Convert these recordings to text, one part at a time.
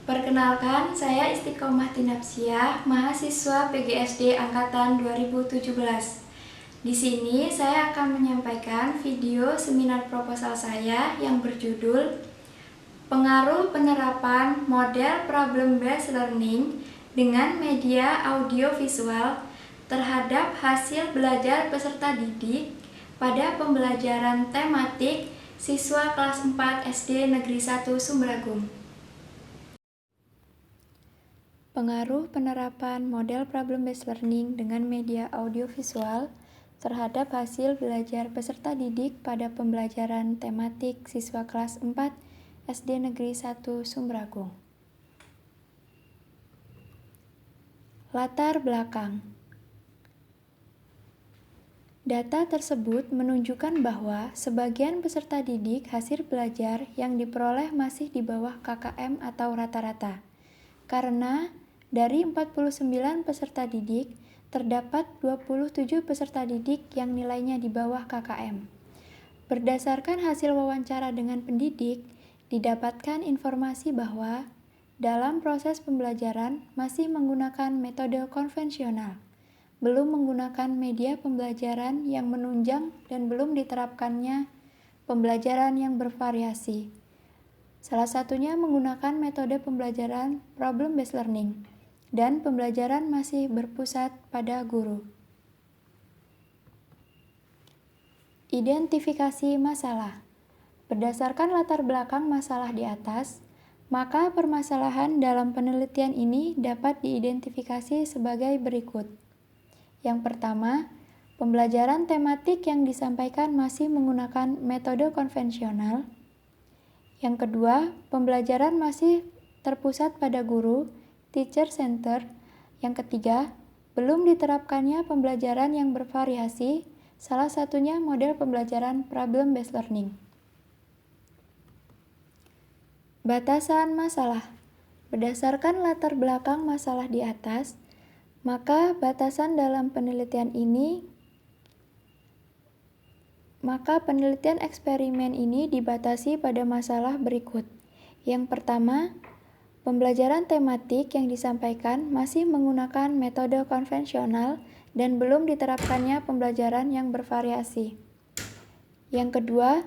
Perkenalkan, saya Istiqomah Tinapsiah, mahasiswa PGSD Angkatan 2017. Di sini saya akan menyampaikan video seminar proposal saya yang berjudul Pengaruh Penerapan Model Problem-Based Learning dengan Media Audiovisual terhadap hasil belajar peserta didik pada pembelajaran tematik siswa kelas 4 SD Negeri 1 Sumberagung. Pengaruh penerapan model problem-based learning dengan media audiovisual terhadap hasil belajar peserta didik pada pembelajaran tematik siswa kelas 4 SD Negeri 1 Sumberagung. Latar belakang. Data tersebut menunjukkan bahwa sebagian peserta didik hasil belajar yang diperoleh masih di bawah KKM atau rata-rata. Karena dari 49 peserta didik, terdapat 27 peserta didik yang nilainya di bawah KKM. Berdasarkan hasil wawancara dengan pendidik, didapatkan informasi bahwa dalam proses pembelajaran masih menggunakan metode konvensional, belum menggunakan media pembelajaran yang menunjang dan belum diterapkannya pembelajaran yang bervariasi. Salah satunya menggunakan metode pembelajaran problem-based learning, dan pembelajaran masih berpusat pada guru. Identifikasi masalah. Berdasarkan latar belakang masalah di atas, maka permasalahan dalam penelitian ini dapat diidentifikasi sebagai berikut. Yang pertama, pembelajaran tematik yang disampaikan masih menggunakan metode konvensional. Yang kedua, pembelajaran masih terpusat pada guru, teacher center. Yang ketiga, belum diterapkannya pembelajaran yang bervariasi, salah satunya model pembelajaran problem-based learning. Batasan masalah. Berdasarkan latar belakang masalah di atas, maka penelitian eksperimen ini dibatasi pada masalah berikut. Yang pertama, pembelajaran tematik yang disampaikan masih menggunakan metode konvensional dan belum diterapkannya pembelajaran yang bervariasi. Yang kedua,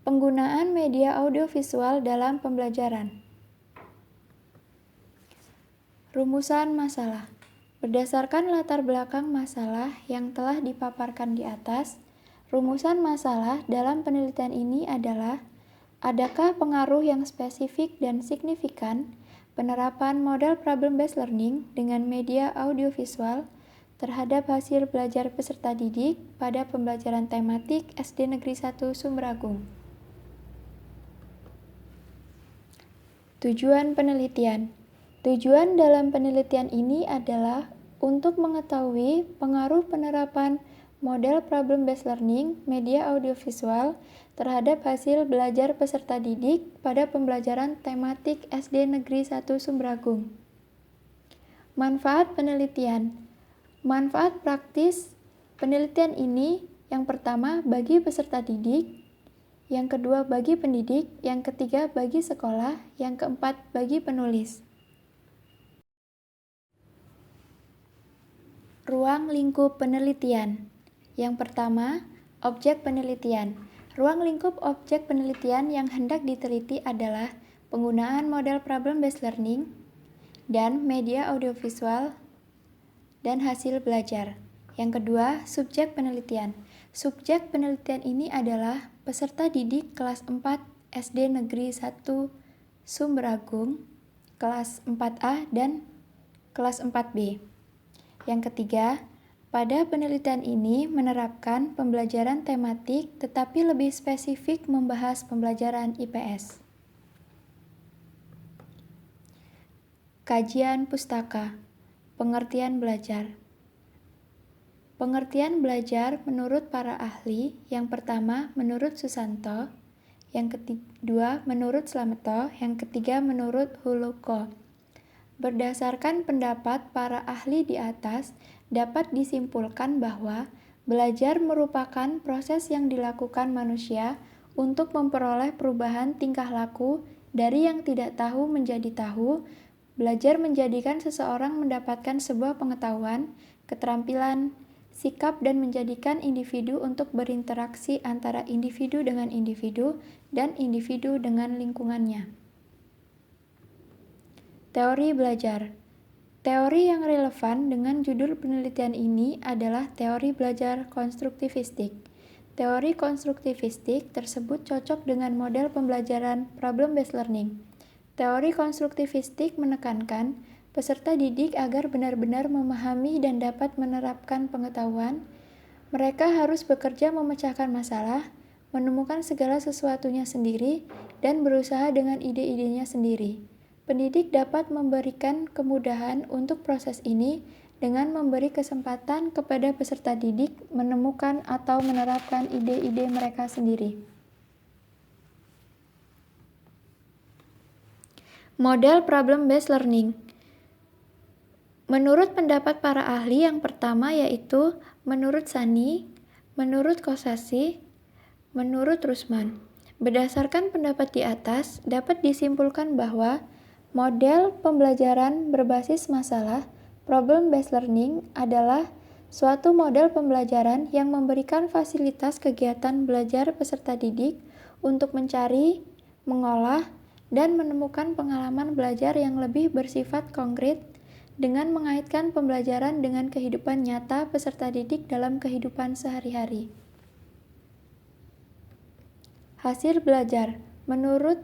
penggunaan media audiovisual dalam pembelajaran. Rumusan masalah. Berdasarkan latar belakang masalah yang telah dipaparkan di atas, rumusan masalah dalam penelitian ini adalah: adakah pengaruh yang spesifik dan signifikan penerapan model problem-based learning dengan media audiovisual terhadap hasil belajar peserta didik pada pembelajaran tematik SD Negeri 1 Sumberagung. Tujuan penelitian. Tujuan dalam penelitian ini adalah untuk mengetahui pengaruh penerapan model problem-based learning media audiovisual terhadap hasil belajar peserta didik pada pembelajaran tematik SD Negeri 1 Sumberagung. Manfaat penelitian. Manfaat praktis penelitian ini yang pertama bagi peserta didik, yang kedua bagi pendidik, yang ketiga bagi sekolah, yang keempat bagi penulis. Ruang lingkup penelitian. Yang pertama, objek penelitian. Ruang lingkup objek penelitian yang hendak diteliti adalah penggunaan model problem-based learning dan media audiovisual dan hasil belajar. Yang kedua, subjek penelitian. Subjek penelitian ini adalah peserta didik kelas 4 SD Negeri 1 Sumberagung, kelas 4A dan kelas 4B. Yang ketiga, pada penelitian ini menerapkan pembelajaran tematik tetapi lebih spesifik membahas pembelajaran IPS. Kajian pustaka. Pengertian belajar. Pengertian belajar menurut para ahli, yang pertama menurut Susanto, yang kedua menurut Slameto, yang ketiga menurut Huluko. Berdasarkan pendapat para ahli di atas, dapat disimpulkan bahwa belajar merupakan proses yang dilakukan manusia untuk memperoleh perubahan tingkah laku Dari yang tidak tahu menjadi tahu, belajar menjadikan seseorang mendapatkan sebuah pengetahuan, keterampilan, sikap, dan menjadikan individu untuk berinteraksi antara individu dengan individu dan individu dengan lingkungannya. Teori belajar. Teori yang relevan dengan judul penelitian ini adalah teori belajar konstruktivistik. Teori konstruktivistik tersebut cocok dengan model pembelajaran problem-based learning. Teori konstruktivistik menekankan peserta didik agar benar-benar memahami dan dapat menerapkan pengetahuan. Mereka harus bekerja memecahkan masalah, menemukan segala sesuatunya sendiri, dan berusaha dengan ide-idenya sendiri. Pendidik dapat memberikan kemudahan untuk proses ini dengan memberi kesempatan kepada peserta didik menemukan atau menerapkan ide-ide mereka sendiri. Model problem-based learning. Menurut pendapat para ahli yang pertama yaitu menurut Sani, menurut Kosasi, menurut Rusman. Berdasarkan pendapat di atas, dapat disimpulkan bahwa model pembelajaran berbasis masalah problem-based learning adalah suatu model pembelajaran yang memberikan fasilitas kegiatan belajar peserta didik untuk mencari, mengolah, dan menemukan pengalaman belajar yang lebih bersifat konkret dengan mengaitkan pembelajaran dengan kehidupan nyata peserta didik dalam kehidupan sehari-hari. Hasil belajar. Menurut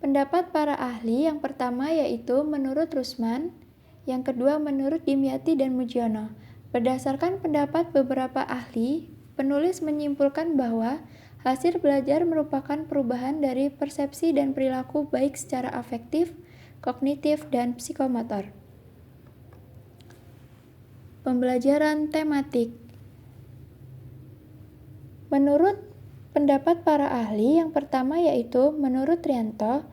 pendapat para ahli yang pertama yaitu menurut Rusman, yang kedua menurut Dimyati dan Mujiono. Berdasarkan pendapat beberapa ahli, penulis menyimpulkan bahwa hasil belajar merupakan perubahan dari persepsi dan perilaku baik secara afektif, kognitif, dan psikomotor. Pembelajaran tematik. Menurut pendapat para ahli yang pertama yaitu menurut Trianto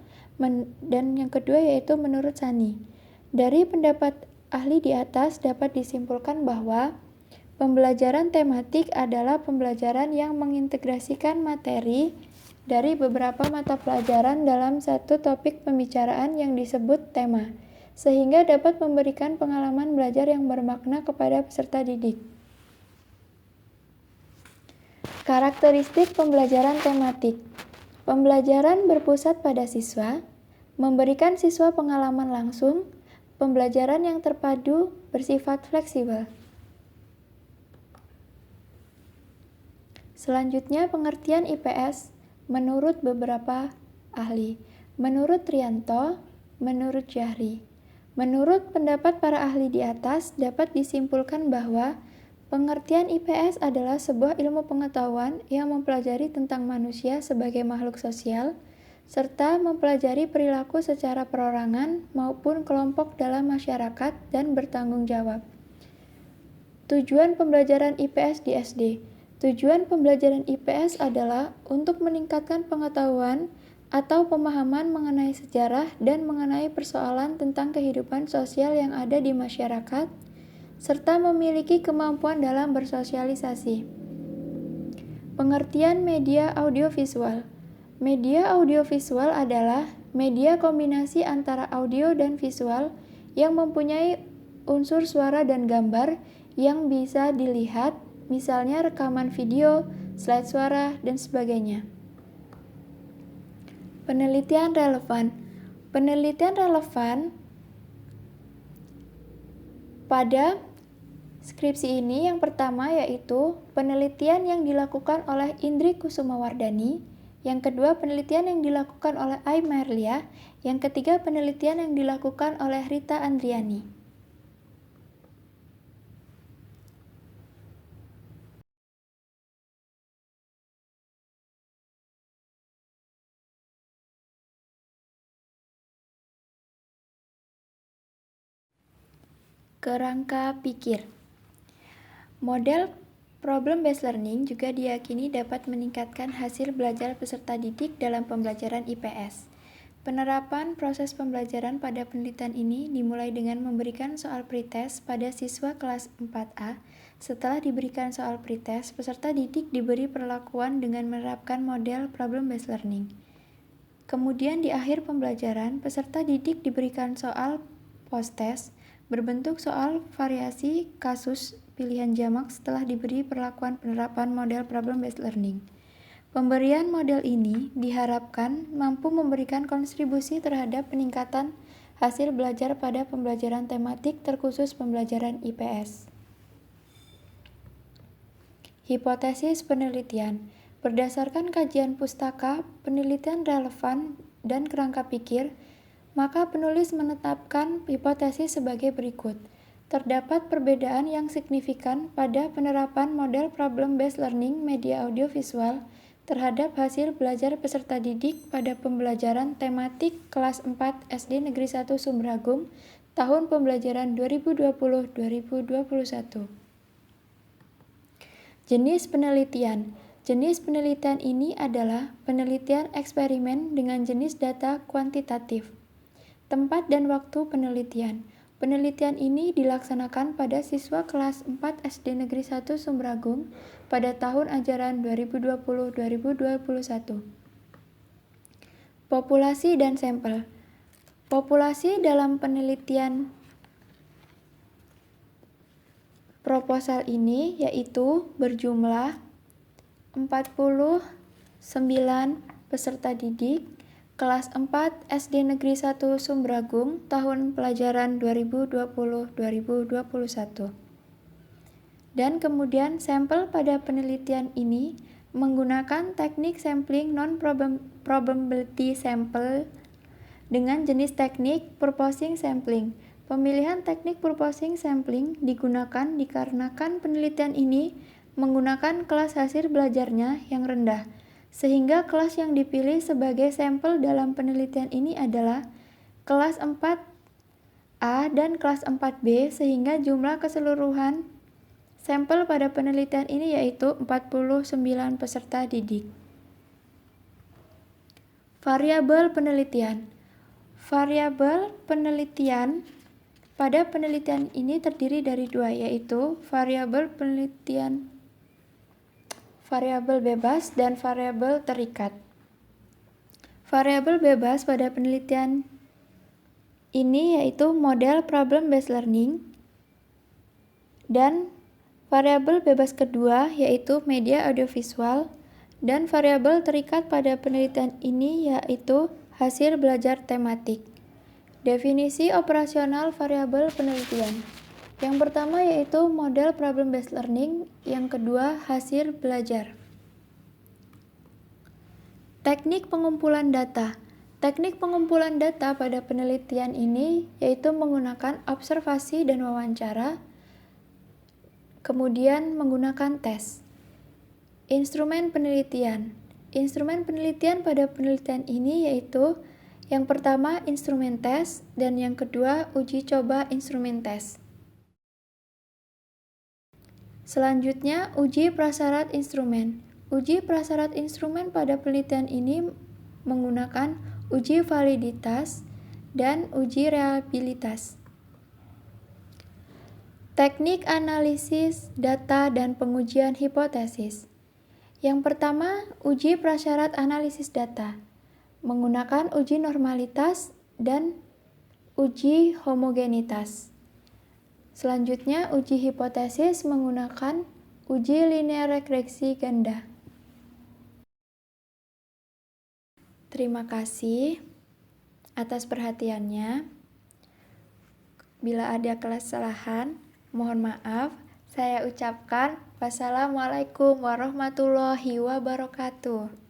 dan yang kedua yaitu menurut Sani. Dari pendapat ahli di atas dapat disimpulkan bahwa pembelajaran tematik adalah pembelajaran yang mengintegrasikan materi dari beberapa mata pelajaran dalam satu topik pembicaraan yang disebut tema, sehingga dapat memberikan pengalaman belajar yang bermakna kepada peserta didik. Karakteristik pembelajaran tematik. Pembelajaran berpusat pada siswa, memberikan siswa pengalaman langsung, pembelajaran yang terpadu, bersifat fleksibel. Selanjutnya pengertian IPS menurut beberapa ahli. Menurut Trianto, menurut Jahri. Menurut pendapat para ahli di atas dapat disimpulkan bahwa pengertian IPS adalah sebuah ilmu pengetahuan yang mempelajari tentang manusia sebagai makhluk sosial, serta mempelajari perilaku secara perorangan maupun kelompok dalam masyarakat dan bertanggung jawab. Tujuan pembelajaran IPS di SD. Tujuan pembelajaran IPS adalah untuk meningkatkan pengetahuan atau pemahaman mengenai sejarah dan mengenai persoalan tentang kehidupan sosial yang ada di masyarakat, serta memiliki kemampuan dalam bersosialisasi. Pengertian media audiovisual. Media audiovisual adalah media kombinasi antara audio dan visual yang mempunyai unsur suara dan gambar yang bisa dilihat, misalnya rekaman video, slide suara, dan sebagainya. Penelitian relevan. Penelitian relevan pada skripsi ini yang pertama yaitu penelitian yang dilakukan oleh Indri Kusumawardani, yang kedua penelitian yang dilakukan oleh Ai Merlia, yang ketiga penelitian yang dilakukan oleh Rita Andriani. Kerangka pikir. Model problem-based learning juga diyakini dapat meningkatkan hasil belajar peserta didik dalam pembelajaran IPS. Penerapan proses pembelajaran pada penelitian ini dimulai dengan memberikan soal pretest pada siswa kelas 4A. Setelah diberikan soal pretest, peserta didik diberi perlakuan dengan menerapkan model problem-based learning. Kemudian di akhir pembelajaran, peserta didik diberikan soal post-test berbentuk soal variasi kasus pilihan jamak setelah diberi perlakuan penerapan model problem-based learning. Pemberian model ini diharapkan mampu memberikan kontribusi terhadap peningkatan hasil belajar pada pembelajaran tematik terkhusus pembelajaran IPS. Hipotesis penelitian. Berdasarkan kajian pustaka, penelitian relevan, dan kerangka pikir, maka penulis menetapkan hipotesis sebagai berikut. Terdapat perbedaan yang signifikan pada penerapan model problem-based learning media audiovisual terhadap hasil belajar peserta didik pada pembelajaran tematik kelas 4 SD Negeri 1 Sumber Agung tahun pembelajaran 2020-2021. Jenis penelitian. Jenis penelitian ini adalah penelitian eksperimen dengan jenis data kuantitatif. Tempat dan waktu penelitian. Penelitian ini dilaksanakan pada siswa kelas 4 SD Negeri 1 Sumber Agung pada tahun ajaran 2020-2021. Populasi dan sampel. Populasi dalam penelitian proposal ini yaitu berjumlah 49 peserta didik kelas 4 SD Negeri 1 Sumber Agung tahun pelajaran 2020-2021. Dan kemudian sampel pada penelitian ini menggunakan teknik sampling non-probability sample dengan jenis teknik purposing sampling. Pemilihan teknik purposing sampling digunakan dikarenakan penelitian ini menggunakan kelas hasil belajarnya yang rendah, sehingga kelas yang dipilih sebagai sampel dalam penelitian ini adalah kelas 4A dan kelas 4B, sehingga jumlah keseluruhan sampel pada penelitian ini yaitu 49 peserta didik. Variabel penelitian. Variabel penelitian pada penelitian ini terdiri dari dua, yaitu variabel penelitian variabel bebas dan variabel terikat. Variabel bebas pada penelitian ini yaitu model problem-based learning, dan variabel bebas kedua yaitu media audiovisual, dan variabel terikat pada penelitian ini yaitu hasil belajar tematik. Definisi operasional variabel penelitian. Yang pertama yaitu model problem-based learning, yang kedua hasil belajar. Teknik pengumpulan data. Teknik pengumpulan data pada penelitian ini yaitu menggunakan observasi dan wawancara, kemudian menggunakan tes. Instrumen penelitian. Instrumen penelitian pada penelitian ini yaitu yang pertama instrumen tes dan yang kedua uji coba instrumen tes. Selanjutnya uji prasyarat instrumen. Uji prasyarat instrumen pada penelitian ini menggunakan uji validitas dan uji reliabilitas. Teknik analisis data dan pengujian hipotesis. Yang pertama, uji prasyarat analisis data menggunakan uji normalitas dan uji homogenitas. Selanjutnya, uji hipotesis menggunakan uji linear regresi ganda. Terima kasih atas perhatiannya. Bila ada kesalahan, mohon maaf. Saya ucapkan wassalamualaikum warahmatullahi wabarakatuh.